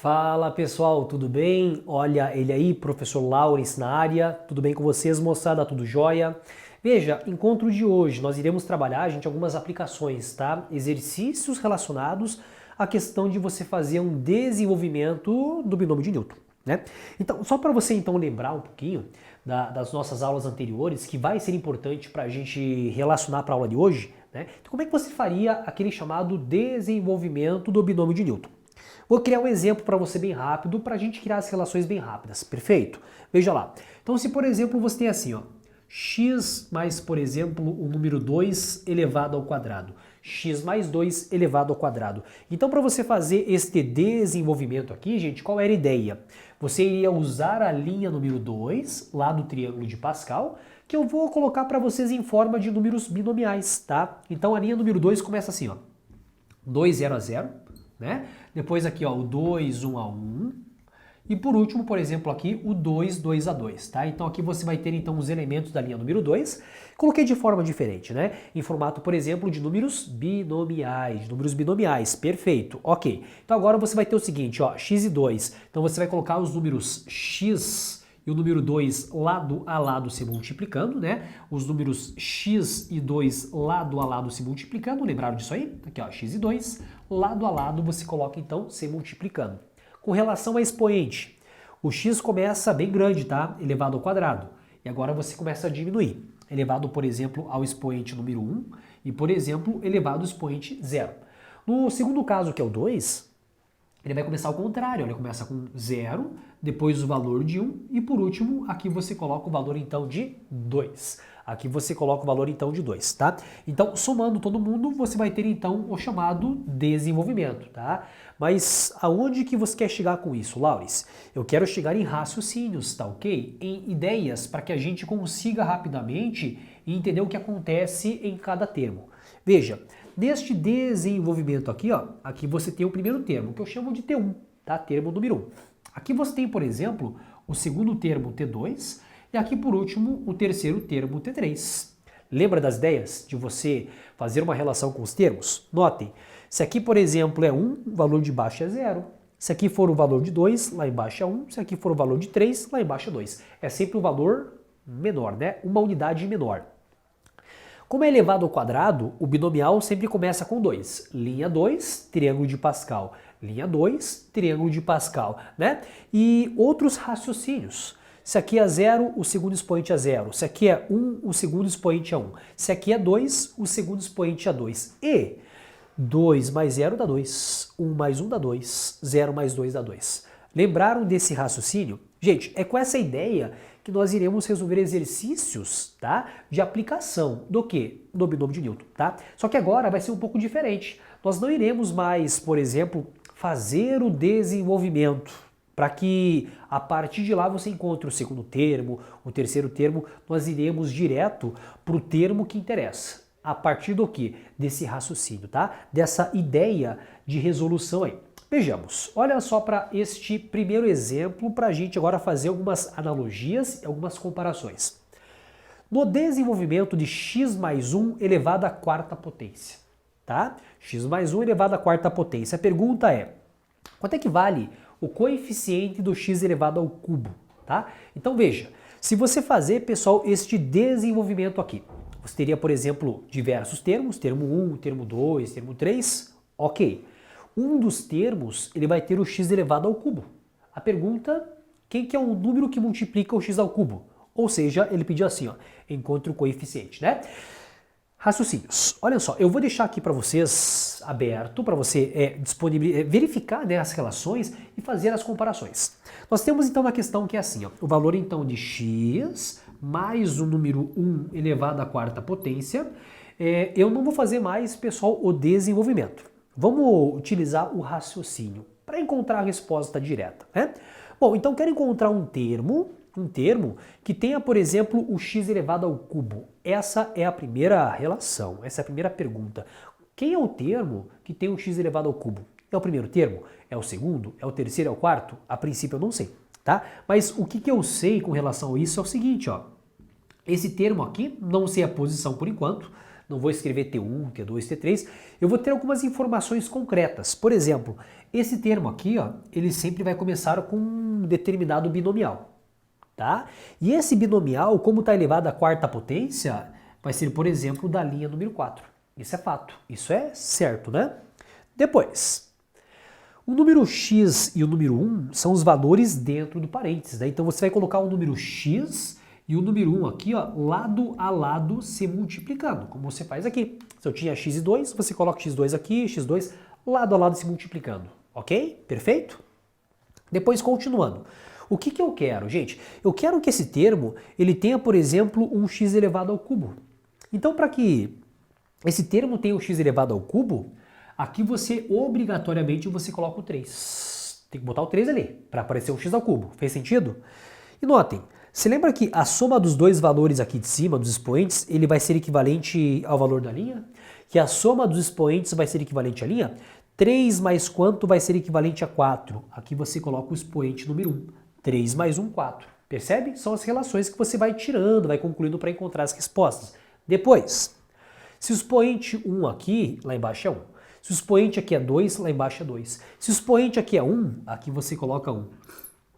Fala pessoal, tudo bem? Olha ele aí, professor Laurence na área. Tudo bem com vocês, moçada? Tudo jóia? Veja, encontro de hoje nós iremos trabalhar, gente, algumas aplicações, tá? Exercícios relacionados à questão de você fazer um desenvolvimento do binômio de Newton, né? Então, só para você então lembrar um pouquinho das nossas aulas anteriores, que vai ser importante para a gente relacionar para a aula de hoje, né? Então, como é que você faria aquele chamado desenvolvimento do binômio de Newton? Vou criar um exemplo para você bem rápido, para a gente criar as relações bem rápidas, perfeito? Veja lá. Então, se por exemplo você tem assim, ó, x mais, por exemplo, o número 2 elevado ao quadrado, x mais 2 elevado ao quadrado. Então, para você fazer este desenvolvimento aqui, gente, qual era a ideia? Você iria usar a linha número 2, lá do triângulo de Pascal, que eu vou colocar para vocês em forma de números binomiais, tá? Então, a linha número 2 começa assim, ó, 2, 0 a 0, né? Depois aqui, ó, o 2, 1 a 1. E por último, por exemplo, aqui o 2, 2 a 2, tá? Então aqui você vai ter então os elementos da linha número 2. Coloquei de forma diferente, né? Em formato, por exemplo, de números binomiais, perfeito. OK. Então agora você vai ter o seguinte, ó, x e 2. Então você vai colocar os números x e o número 2 lado a lado se multiplicando, né? Os números x e 2 lado a lado se multiplicando, lembraram disso aí? Aqui, ó, x e 2, lado a lado você coloca então se multiplicando. Com relação a expoente, o x começa bem grande, tá? Elevado ao quadrado. E agora você começa a diminuir. Elevado, por exemplo, ao expoente número 1 e, por exemplo, elevado ao expoente 0. No segundo caso, que é o 2, ele vai começar ao contrário, ele começa com 0, depois o valor de 1 e por último aqui você coloca o valor então de 2. Aqui você coloca o valor então de 2, tá? Então, somando todo mundo, você vai ter então o chamado desenvolvimento, tá? Mas aonde que você quer chegar com isso, Laurence? Eu quero chegar em raciocínios, tá ok? Em ideias, para que a gente consiga rapidamente entender o que acontece em cada termo. Veja, neste desenvolvimento aqui, ó, aqui você tem o primeiro termo, que eu chamo de T1, tá? Termo número 1. Aqui você tem, por exemplo, o segundo termo T2 e aqui, por último, o terceiro termo T3. Lembra das ideias de você fazer uma relação com os termos? Notem, se aqui, por exemplo, é 1, o valor de baixo é 0. Se aqui for o valor de 2, lá embaixo é 1. Se aqui for o valor de 3, lá embaixo é 2. É sempre um valor menor, né? Uma unidade menor. Como é elevado ao quadrado, o binomial sempre começa com 2. Linha 2, triângulo de Pascal. Linha 2, triângulo de Pascal, né? E outros raciocínios. Se aqui é 0, o segundo expoente é 0. Se aqui é 1, o segundo expoente é 1. Se aqui é 2, o segundo expoente é 2. E 2 mais 0 dá 2. 1 mais 1 dá 2. 0 mais 2 dá 2. Lembraram desse raciocínio? Gente, é com essa ideia que nós iremos resolver exercícios, tá? De aplicação do quê? Do binômio de Newton, tá? Só que agora vai ser um pouco diferente. Nós não iremos mais, por exemplo, fazer o desenvolvimento para que a partir de lá você encontre o segundo termo, o terceiro termo, nós iremos direto para o termo que interessa. A partir do quê? Desse raciocínio, tá? Dessa ideia de resolução aí. Vejamos, olha só para este primeiro exemplo para a gente agora fazer algumas analogias e algumas comparações. No desenvolvimento de x mais 1 elevado à quarta potência, tá? X mais 1 elevado à quarta potência. A pergunta é, quanto é que vale o coeficiente do x elevado ao cubo, tá? Então veja, se você fazer, pessoal, este desenvolvimento aqui, você teria, por exemplo, diversos termos, termo 1, termo 2, termo 3, ok. Um dos termos, ele vai ter o x elevado ao cubo. A pergunta, quem que é o número que multiplica o x ao cubo? Ou seja, ele pediu assim, ó, encontre o coeficiente, né? Raciocínios. Olha só, eu vou deixar aqui para vocês aberto, para você verificar, né, as relações e fazer as comparações. Nós temos então uma questão que é assim, ó, o valor então de x mais o número 1 elevado à quarta potência. Eu não vou fazer mais, pessoal, o desenvolvimento. Vamos utilizar o raciocínio para encontrar a resposta direta, né? Bom, então quero encontrar um termo que tenha, por exemplo, o x elevado ao cubo. Essa é a primeira relação, essa é a primeira pergunta. Quem é o termo que tem o x elevado ao cubo? É o primeiro termo? É o segundo? É o terceiro? É o quarto? A princípio eu não sei, tá? Mas o que eu sei com relação a isso é o seguinte, ó. Esse termo aqui, não sei a posição por enquanto, não vou escrever T1, T2, T3, eu vou ter algumas informações concretas. Por exemplo, esse termo aqui, ó, ele sempre vai começar com um determinado binomial. Tá? E esse binomial, como está elevado à quarta potência, vai ser, por exemplo, da linha número 4. Isso é fato, isso é certo, né? Depois, o número x e o número 1 são os valores dentro do parênteses, né? Então você vai colocar o número x e o número 1 aqui, ó, lado a lado se multiplicando, como você faz aqui. Se eu tinha x e 2, você coloca x2 aqui, x2 lado a lado se multiplicando, ok? Perfeito? Depois, continuando. O que eu quero, gente? Eu quero que esse termo ele tenha, por exemplo, um x elevado ao cubo. Então, para que esse termo tenha o x elevado ao cubo, aqui obrigatoriamente você coloca o 3. Tem que botar o 3 ali, para aparecer um x ao cubo. Fez sentido? E notem, se lembra que a soma dos dois valores aqui de cima, dos expoentes, ele vai ser equivalente ao valor da linha? Que a soma dos expoentes vai ser equivalente à linha? 3 mais quanto vai ser equivalente a 4? Aqui você coloca o expoente número 1. 3 mais 1, 4. Percebe? São as relações que você vai tirando, vai concluindo para encontrar as respostas. Depois, se o expoente 1 aqui, lá embaixo é 1. Se o expoente aqui é 2, lá embaixo é 2. Se o expoente aqui é 1, aqui você coloca 1.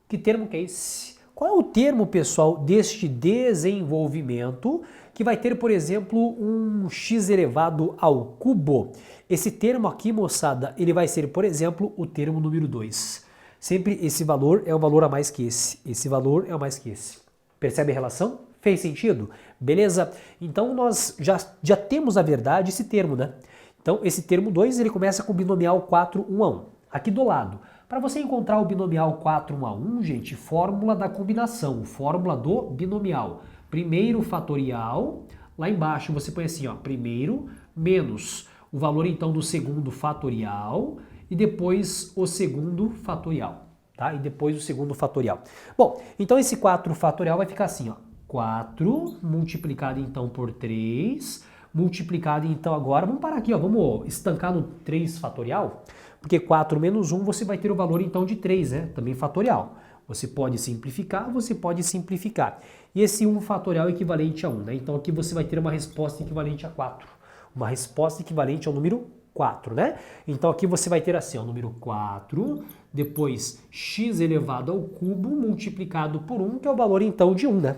Que termo que é esse? Qual é o termo, pessoal, deste desenvolvimento que vai ter, por exemplo, um x elevado ao cubo? Esse termo aqui, moçada, ele vai ser, por exemplo, o termo número 2. Sempre esse valor é um valor a mais que esse. Esse valor é a mais que esse. Percebe a relação? Fez sentido? Beleza? Então nós já temos, na verdade, esse termo, né? Então esse termo 2, ele começa com o binomial 4, 1 a 1. Aqui do lado. Para você encontrar o binomial 4, 1 a 1, gente, fórmula da combinação, fórmula do binomial. Primeiro fatorial, lá embaixo você põe assim, ó, primeiro menos o valor então do segundo fatorial, e depois o segundo fatorial, tá? E depois o segundo fatorial. Bom, então esse 4 fatorial vai ficar assim, ó. 4 multiplicado então por 3, multiplicado então agora, vamos parar aqui, ó, vamos estancar no 3 fatorial, porque 4 menos 1 você vai ter o valor então de 3, né? Também fatorial. Você pode simplificar, você pode simplificar. E esse 1 fatorial é equivalente a 1, né? Então aqui você vai ter uma resposta equivalente a 4. Uma resposta equivalente ao número 4, né? Então aqui você vai ter assim, ó, o número 4, depois x elevado ao cubo multiplicado por 1, que é o valor então de 1, né?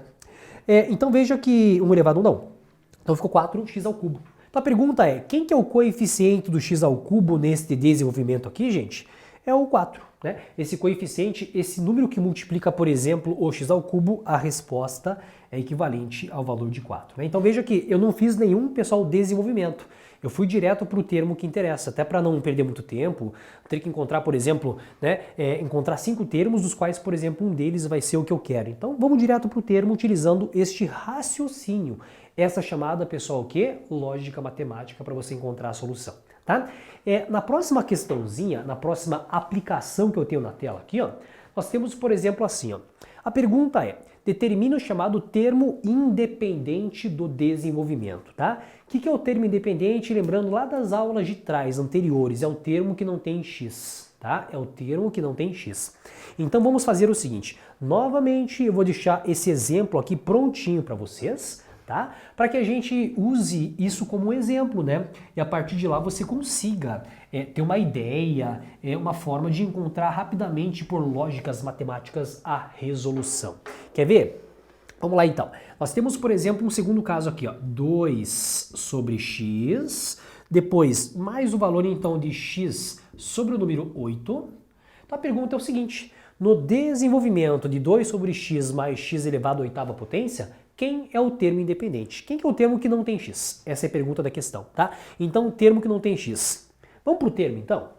Então veja que 1 elevado a 1 não. Então ficou 4x ao cubo. Então a pergunta é, quem que é o coeficiente do x ao cubo neste desenvolvimento aqui, gente? É o 4, né? Esse coeficiente, esse número que multiplica, por exemplo, o x ao cubo, a resposta é equivalente ao valor de 4, né? Então veja que eu não fiz nenhum, pessoal, desenvolvimento. Eu fui direto para o termo que interessa, até para não perder muito tempo, ter que encontrar, por exemplo, né, encontrar 5 termos, dos quais, por exemplo, um deles vai ser o que eu quero. Então, vamos direto para o termo utilizando este raciocínio. Essa chamada, pessoal, o quê? Lógica matemática, para você encontrar a solução, tá? Na próxima questãozinha, na próxima aplicação que eu tenho na tela aqui, ó, nós temos, por exemplo, assim, ó. A pergunta é, determine o chamado termo independente do desenvolvimento, tá? O que é o termo independente? Lembrando lá das aulas de trás, anteriores, é o termo que não tem x, tá? É o termo que não tem x. Então vamos fazer o seguinte, novamente eu vou deixar esse exemplo aqui prontinho para vocês, tá? Para que a gente use isso como exemplo, né? E a partir de lá você consiga ter uma ideia, uma forma de encontrar rapidamente por lógicas matemáticas a resolução. Quer ver? Vamos lá então. Nós temos, por exemplo, um segundo caso aqui, ó, 2 sobre x, depois mais o valor então de x sobre o número 8. Então a pergunta é o seguinte, no desenvolvimento de 2 sobre x mais x elevado à oitava potência, quem é o termo independente? Quem que é o termo que não tem x? Essa é a pergunta da questão, tá? Então, o termo que não tem x. Vamos para o termo, então?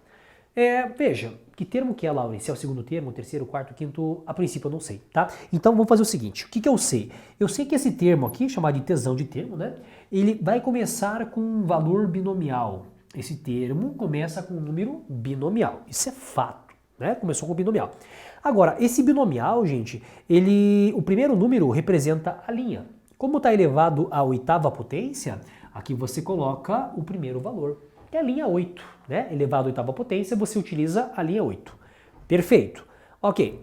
Veja, que termo que é, Laura? Se é o segundo termo, o terceiro, o quarto, o quinto, a princípio eu não sei, tá? Então, vamos fazer o seguinte, o que eu sei? Eu sei que esse termo aqui, chamado de tesão de termo, né? Ele vai começar com um valor binomial. Esse termo começa com um número binomial. Isso é fato, né? Começou com binomial. Agora, esse binomial, gente, o primeiro número representa a linha. Como está elevado à oitava potência, aqui você coloca o primeiro valor, que é a linha 8, né? Elevado à oitava potência, você utiliza a linha 8. Perfeito. Ok.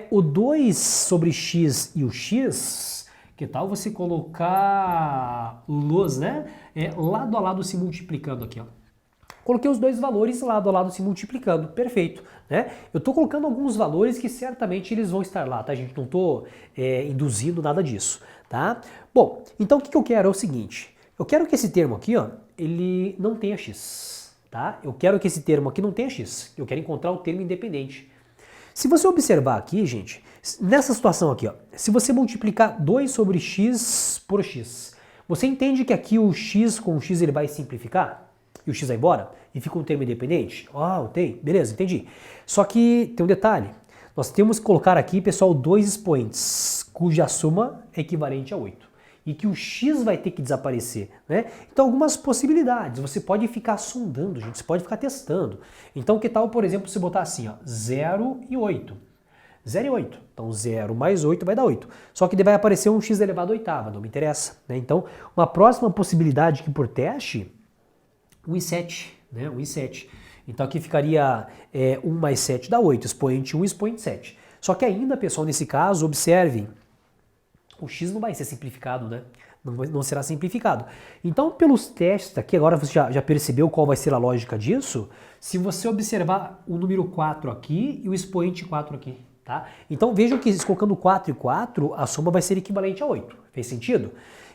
O 2 sobre x e o x, Que tal você colocar los, né? Lado a lado se multiplicando aqui, ó. Coloquei os dois valores lado a lado se multiplicando, perfeito, né? Eu estou colocando alguns valores que certamente eles vão estar lá, tá, gente? Não estou induzindo nada disso, tá? Bom, então o que eu quero é o seguinte, eu quero que esse termo aqui, ó, ele não tenha x, tá? Eu quero que esse termo aqui não tenha x, eu quero encontrar o termo independente. Se você observar aqui, gente, nessa situação aqui, ó, se você multiplicar 2 sobre x por x, você entende que aqui o x com o x ele vai simplificar? E o x vai embora? E fica um termo independente? Ah, tem. Beleza, entendi. Só que tem um detalhe. Nós temos que colocar aqui, pessoal, dois expoentes, cuja soma é equivalente a 8. E que o x vai ter que desaparecer, né? Então, algumas possibilidades. Você pode ficar sondando, gente. Você pode ficar testando. Então, que tal, por exemplo, se botar assim, ó, 0 e 8. 0 e 8. Então, 0 mais 8 vai dar 8. Só que vai aparecer um x elevado à oitava, não me interessa, né? Então, uma próxima possibilidade que por teste... 1 e 7, né? 1 e 7. Então aqui ficaria 1 mais 7 dá 8, expoente 1, expoente 7. Só que ainda, pessoal, nesse caso, observem, o x não vai ser simplificado, né? Não será simplificado. Então, pelos testes aqui, agora você já percebeu qual vai ser a lógica disso? Se você observar o número 4 aqui e o expoente 4 aqui, tá? Então vejam que colocando 4 e 4, a soma vai ser equivalente a 8. Fez sentido?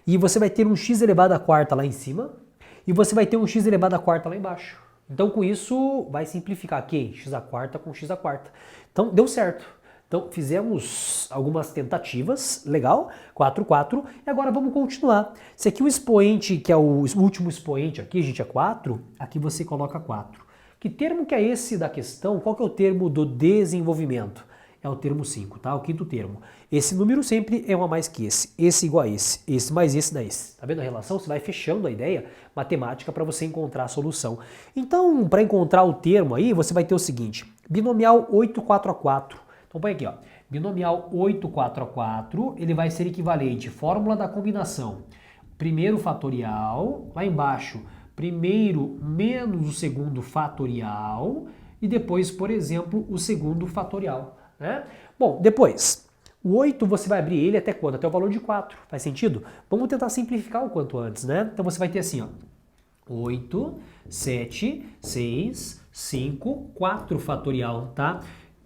E você vai ter um x elevado à quarta lá em cima, e você vai ter um x elevado à quarta lá embaixo. Então, com isso, vai simplificar aqui, x à quarta com x à quarta. Então, deu certo. Então, fizemos algumas tentativas, legal, 4, 4, e agora vamos continuar. Se aqui o expoente, que é o último expoente aqui, gente, é 4, aqui você coloca 4. Que termo que é esse da questão? Qual que é o termo do desenvolvimento? É o termo 5, tá? O quinto termo. Esse número sempre é um a mais que esse igual a esse mais esse dá esse. Tá vendo a relação? Você vai fechando a ideia matemática para você encontrar a solução. Então, para encontrar o termo aí, você vai ter o seguinte, binomial 8, 4 a 4. Então põe aqui, ó, binomial 8, 4 a 4, ele vai ser equivalente, fórmula da combinação, primeiro fatorial, lá embaixo, primeiro menos o segundo fatorial, e depois, por exemplo, o segundo fatorial. Né? Bom, depois, o 8 você vai abrir ele até quando? Até o valor de 4. Faz sentido? Vamos tentar simplificar o quanto antes, né? Então você vai ter assim, ó, 8, 7, 6, 5, 4 fatorial, tá?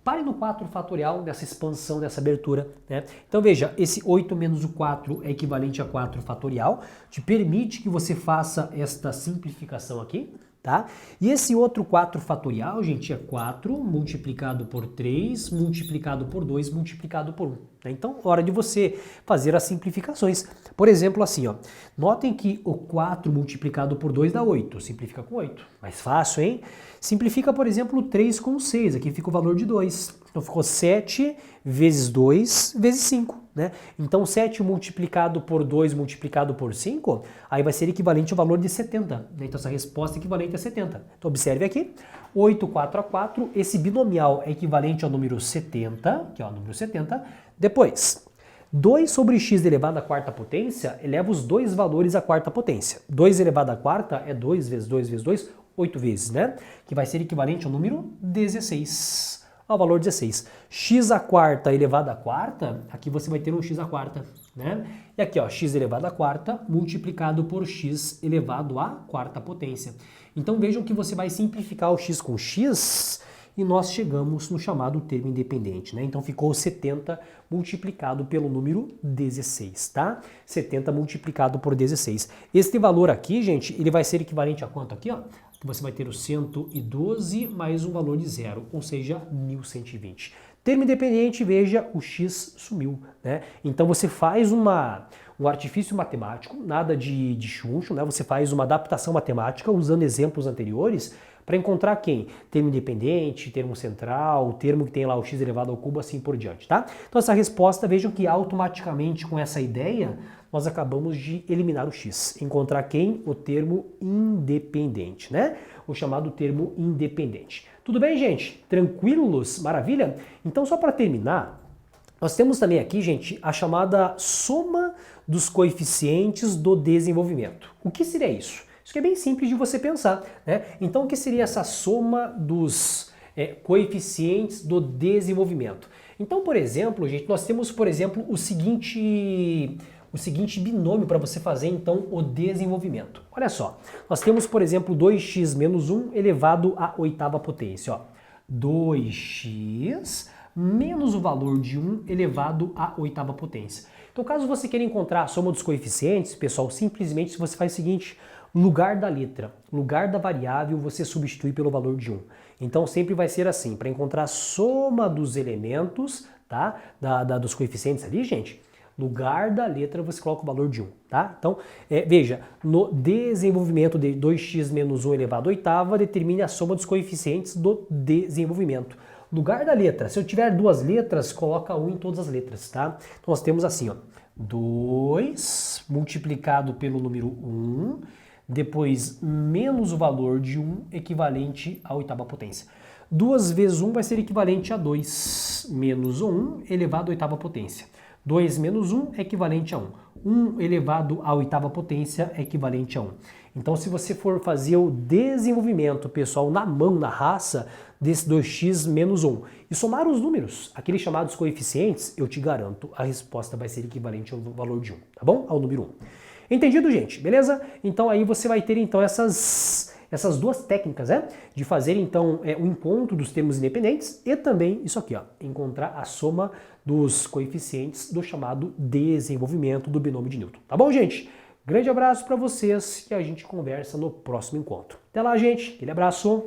Pare no 4 fatorial dessa expansão, dessa abertura, né? Então veja, esse 8 menos o 4 é equivalente a 4 fatorial, te permite que você faça esta simplificação aqui, tá? E esse outro 4 fatorial, gente, é 4 multiplicado por 3, multiplicado por 2, multiplicado por 1. Né? Então, hora de você fazer as simplificações. Por exemplo, assim, ó, notem que o 4 multiplicado por 2 dá 8, simplifica com 8. Mais fácil, hein? Simplifica, por exemplo, 3 com 6, aqui fica o valor de 2. Então ficou 7 vezes 2 vezes 5. Né? Então 7 multiplicado por 2 multiplicado por 5, aí vai ser equivalente ao valor de 70. Né? Então essa resposta é equivalente a 70. Então observe aqui, 8, 4 a 4, esse binomial é equivalente ao número 70, que é o número 70. Depois, 2 sobre x elevado à quarta potência eleva os dois valores à quarta potência. 2 elevado à quarta é 2 vezes 2 vezes 2, 8 vezes, né? Que vai ser equivalente ao número 16. Ao valor 16. X à quarta elevado à quarta, aqui você vai ter um x à quarta, né? E aqui, ó, x elevado à quarta multiplicado por x elevado à quarta potência. Então vejam que você vai simplificar o x com x e nós chegamos no chamado termo independente, né? Então ficou 70 multiplicado pelo número 16, tá? 70 multiplicado por 16. Este valor aqui, gente, ele vai ser equivalente a quanto aqui, ó? Você vai ter o 112 mais um valor de 0, ou seja, 1120. Termo independente, veja, o x sumiu, né? Então você faz um artifício matemático, nada de chuncho, né? Você faz uma adaptação matemática usando exemplos anteriores para encontrar quem? Termo independente, termo central, o termo que tem lá o x elevado ao cubo, assim por diante, tá? Então essa resposta, vejam que automaticamente com essa ideia, nós acabamos de eliminar o x. Encontrar quem? O termo independente, né? O chamado termo independente. Tudo bem, gente? Tranquilos? Maravilha? Então, só para terminar, nós temos também aqui, gente, a chamada soma dos coeficientes do desenvolvimento. O que seria isso? Isso que é bem simples de você pensar, né? Então, o que seria essa soma dos coeficientes do desenvolvimento? Então, por exemplo, gente, nós temos, por exemplo, o seguinte o seguinte binômio para você fazer então o desenvolvimento. Olha só, nós temos, por exemplo, 2x menos 1 elevado à oitava potência. Ó. 2x menos o valor de 1 elevado à oitava potência. Então, caso você queira encontrar a soma dos coeficientes, pessoal, simplesmente você faz o seguinte, lugar da letra, lugar da variável, você substitui pelo valor de 1. Então, sempre vai ser assim, para encontrar a soma dos elementos, tá? Dos coeficientes ali, gente, lugar da letra você coloca o valor de 1, tá? Então, veja, no desenvolvimento de 2x menos 1 elevado à oitava, determine a soma dos coeficientes do desenvolvimento. Lugar da letra, se eu tiver duas letras, coloca 1 em todas as letras, tá? Então nós temos assim, ó, 2 multiplicado pelo número 1, depois menos o valor de 1 equivalente à oitava potência. 2 vezes 1 vai ser equivalente a 2, menos 1 elevado à oitava potência. 2 menos 1 é equivalente a 1. 1 elevado à oitava potência é equivalente a 1. Então, se você for fazer o desenvolvimento, pessoal, na mão, na raça, desse 2x menos 1, e somar os números, aqueles chamados coeficientes, eu te garanto, a resposta vai ser equivalente ao valor de 1, tá bom? Ao número 1. Entendido, gente? Beleza? Então, aí você vai ter, então, essas duas técnicas, de fazer então o encontro dos termos independentes e também isso aqui, ó, encontrar a soma dos coeficientes do chamado desenvolvimento do binômio de Newton. Tá bom, gente? Grande abraço para vocês e a gente conversa no próximo encontro. Até lá, gente. Aquele abraço.